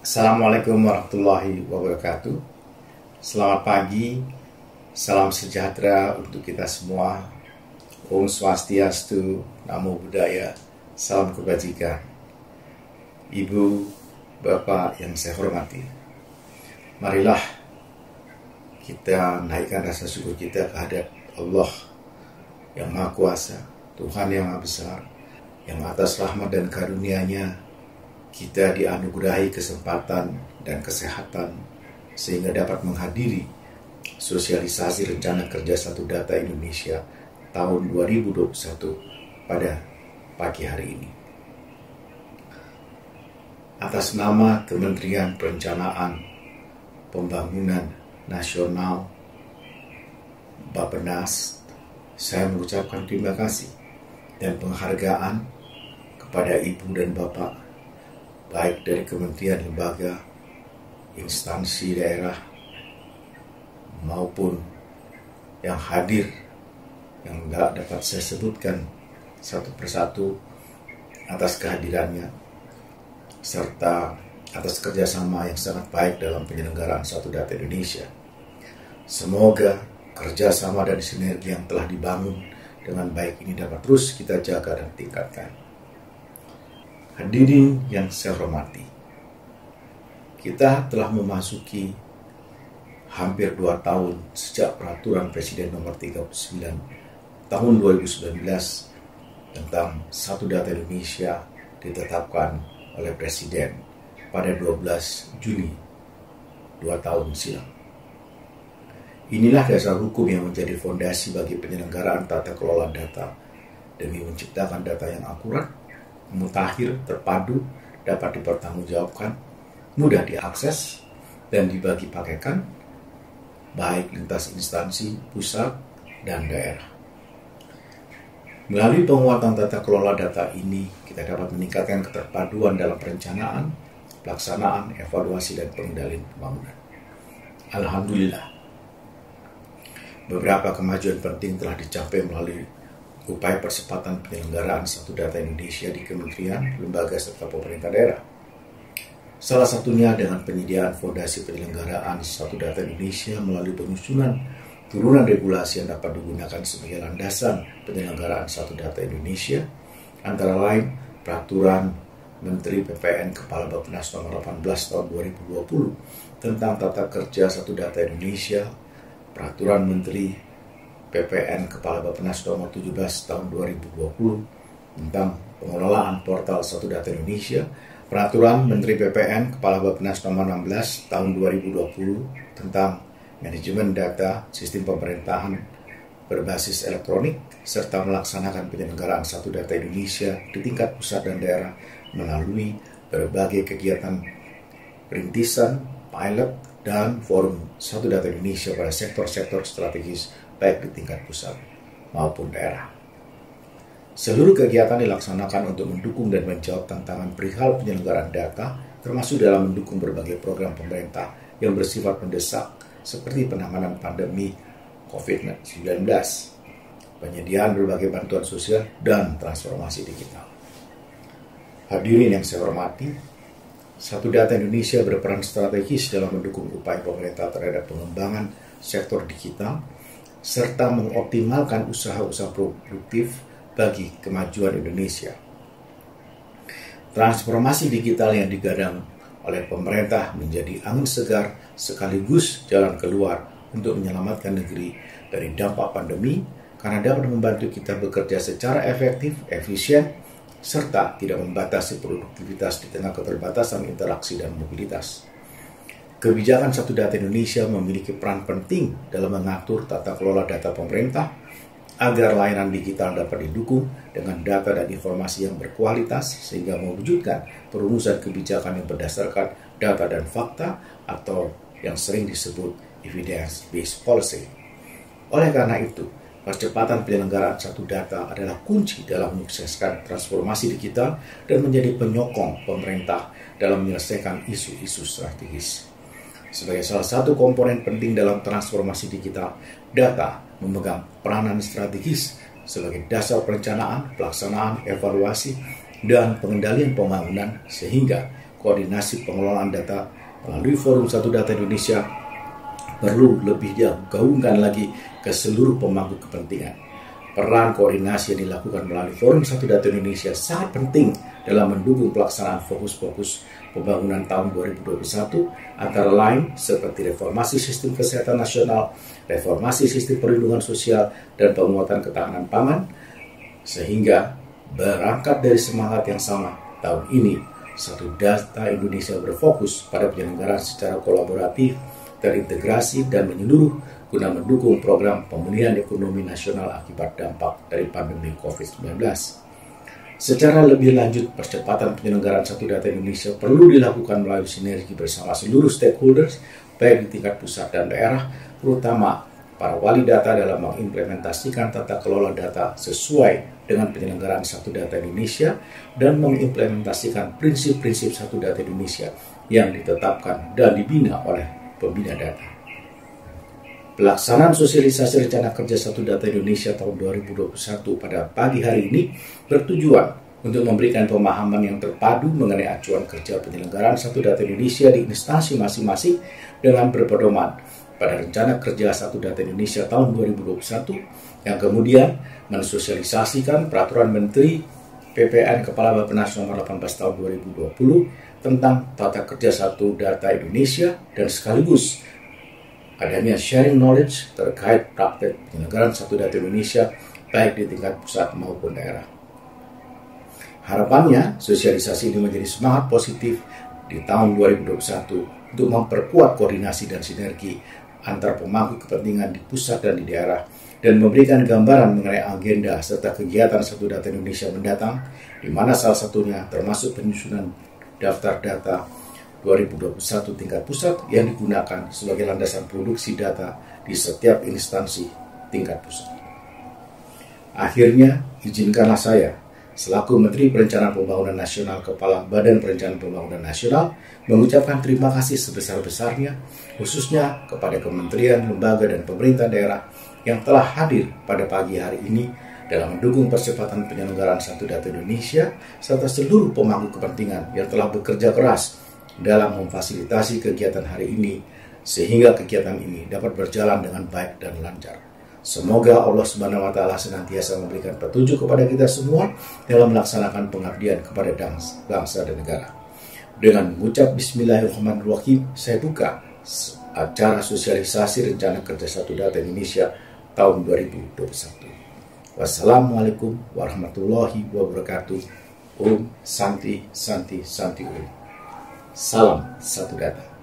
Assalamualaikum warahmatullahi wabarakatuh. Selamat pagi, salam sejahtera untuk kita semua. Om Swastiastu, Namo Buddhaya, salam kebajikan. Ibu, Bapak yang saya hormati, marilah kita naikkan rasa syukur kita kehadirat Allah yang Maha Kuasa, Tuhan yang Maha Besar, yang atas rahmat dan karunia-Nya kita dianugerahi kesempatan dan kesehatan sehingga dapat menghadiri sosialisasi rencana kerja Satu Data Indonesia tahun 2021 pada pagi hari ini. Atas nama Kementerian Perencanaan Pembangunan Nasional Bappenas, saya mengucapkan terima kasih dan penghargaan kepada Ibu dan Bapak, baik dari kementerian, lembaga, instansi daerah, maupun yang hadir, yang tidak dapat saya sebutkan satu persatu, atas kehadirannya, serta atas kerjasama yang sangat baik dalam penyelenggaraan Satu Data Indonesia. Semoga kerjasama dan sinergi yang telah dibangun dengan baik ini dapat terus kita jaga dan tingkatkan. Hadirin yang saya hormati, kita telah memasuki hampir 2 tahun sejak Peraturan Presiden Nomor 39 Tahun 2019 tentang Satu Data Indonesia ditetapkan oleh Presiden pada 12 Juni 2 tahun silam. Inilah dasar hukum yang menjadi fondasi bagi penyelenggaraan tata kelola data demi menciptakan data yang akurat, mutakhir, terpadu, dapat dipertanggungjawabkan, mudah diakses, dan dibagi pakaikan, baik lintas instansi, pusat, dan daerah. Melalui penguatan tata kelola data ini, kita dapat meningkatkan keterpaduan dalam perencanaan, pelaksanaan, evaluasi, dan pengendalian pembangunan. Alhamdulillah, beberapa kemajuan penting telah dicapai melalui upaya percepatan penyelenggaraan Satu Data Indonesia di kementerian, lembaga, serta pemerintah daerah. Salah satunya dengan penyediaan fondasi penyelenggaraan Satu Data Indonesia melalui penyusunan turunan regulasi yang dapat digunakan sebagai landasan penyelenggaraan Satu Data Indonesia, antara lain Peraturan Menteri PPN Kepala Bappenas Nomor 18 Tahun 2020 tentang Tata Kerja Satu Data Indonesia, Peraturan Menteri PPN Kepala Bappenas Nomor 17 Tahun 2020 tentang pengelolaan portal Satu Data Indonesia, Peraturan Menteri PPN Kepala Bappenas Nomor 16 Tahun 2020 tentang manajemen data sistem pemerintahan berbasis elektronik, serta melaksanakan penyelenggaraan Satu Data Indonesia di tingkat pusat dan daerah melalui berbagai kegiatan rintisan, pilot, dan forum Satu Data Indonesia pada sektor-sektor strategis baik di tingkat pusat maupun daerah. Seluruh kegiatan dilaksanakan untuk mendukung dan menjawab tantangan perihal penyelenggaraan data, termasuk dalam mendukung berbagai program pemerintah yang bersifat mendesak seperti penanganan pandemi COVID-19, penyediaan berbagai bantuan sosial, dan transformasi digital. Hadirin yang saya hormati, Satu Data Indonesia berperan strategis dalam mendukung upaya pemerintah terhadap pengembangan sektor digital, serta mengoptimalkan usaha-usaha produktif bagi kemajuan Indonesia. Transformasi digital yang digadang oleh pemerintah menjadi angin segar sekaligus jalan keluar untuk menyelamatkan negeri dari dampak pandemi, karena dapat membantu kita bekerja secara efektif, efisien, serta tidak membatasi produktivitas di tengah keterbatasan interaksi dan mobilitas. Kebijakan Satu Data Indonesia memiliki peran penting dalam mengatur tata kelola data pemerintah agar layanan digital dapat didukung dengan data dan informasi yang berkualitas sehingga mewujudkan perumusan kebijakan yang berdasarkan data dan fakta atau yang sering disebut evidence-based policy. Oleh karena itu, percepatan penyelenggaraan Satu Data adalah kunci dalam menyukseskan transformasi digital dan menjadi penyokong pemerintah dalam menyelesaikan isu-isu strategis. Sebagai salah satu komponen penting dalam transformasi digital, data memegang peranan strategis sebagai dasar perencanaan, pelaksanaan, evaluasi, dan pengendalian pembangunan, sehingga koordinasi pengelolaan data melalui Forum Satu Data Indonesia perlu lebih digaungkan lagi ke seluruh pemangku kepentingan. Peran koordinasi yang dilakukan melalui Forum Satu Data Indonesia sangat penting dalam mendukung pelaksanaan fokus-fokus pembangunan tahun 2021 antara lain seperti reformasi sistem kesehatan nasional, reformasi sistem perlindungan sosial, dan penguatan ketahanan pangan. Sehingga berangkat dari semangat yang sama, tahun ini Satu Data Indonesia berfokus pada penyelenggaraan secara kolaboratif, terintegrasi, dan menyeluruh guna mendukung program pemulihan ekonomi nasional akibat dampak dari pandemi COVID-19. Secara lebih lanjut, percepatan penyelenggaraan Satu Data Indonesia perlu dilakukan melalui sinergi bersama seluruh stakeholders, baik di tingkat pusat dan daerah, terutama para wali data dalam mengimplementasikan tata kelola data sesuai dengan penyelenggaraan Satu Data Indonesia dan mengimplementasikan prinsip-prinsip Satu Data Indonesia yang ditetapkan dan dibina oleh pembina data. Pelaksanaan sosialisasi rencana kerja Satu Data Indonesia tahun 2021 pada pagi hari ini bertujuan untuk memberikan pemahaman yang terpadu mengenai acuan kerja penyelenggaraan Satu Data Indonesia di instansi masing-masing dengan berpedoman pada rencana kerja Satu Data Indonesia tahun 2021 yang kemudian mensosialisasikan Peraturan Menteri PPN Kepala Bappenas nomor 18 tahun 2020 tentang tata kerja Satu Data Indonesia dan sekaligus adanya sharing knowledge terkait praktek penyelenggaraan Satu Data Indonesia baik di tingkat pusat maupun daerah. Harapannya, sosialisasi ini menjadi semangat positif di tahun 2021 untuk memperkuat koordinasi dan sinergi antar pemangku kepentingan di pusat dan di daerah dan memberikan gambaran mengenai agenda serta kegiatan Satu Data Indonesia mendatang, di mana salah satunya termasuk penyusunan daftar data 2021 tingkat pusat yang digunakan sebagai landasan produksi data di setiap instansi tingkat pusat. Akhirnya, izinkanlah saya, selaku Menteri Perencanaan Pembangunan Nasional Kepala Badan Perencanaan Pembangunan Nasional, mengucapkan terima kasih sebesar-besarnya, khususnya kepada kementerian, lembaga, dan pemerintah daerah yang telah hadir pada pagi hari ini dalam mendukung percepatan penyelenggaraan Satu Data Indonesia, serta seluruh pemangku kepentingan yang telah bekerja keras dalam memfasilitasi kegiatan hari ini, sehingga kegiatan ini dapat berjalan dengan baik dan lancar. Semoga Allah Subhanahu wa Ta'ala senantiasa memberikan petunjuk kepada kita semua dalam melaksanakan pengabdian kepada bangsa dan negara. Dengan mengucap Bismillahirrahmanirrahim, saya buka acara sosialisasi rencana kerja Satu Data Indonesia tahun 2021. Wassalamualaikum warahmatullahi wabarakatuh. Om Santi Santi Santi Om. Salam Satu Data.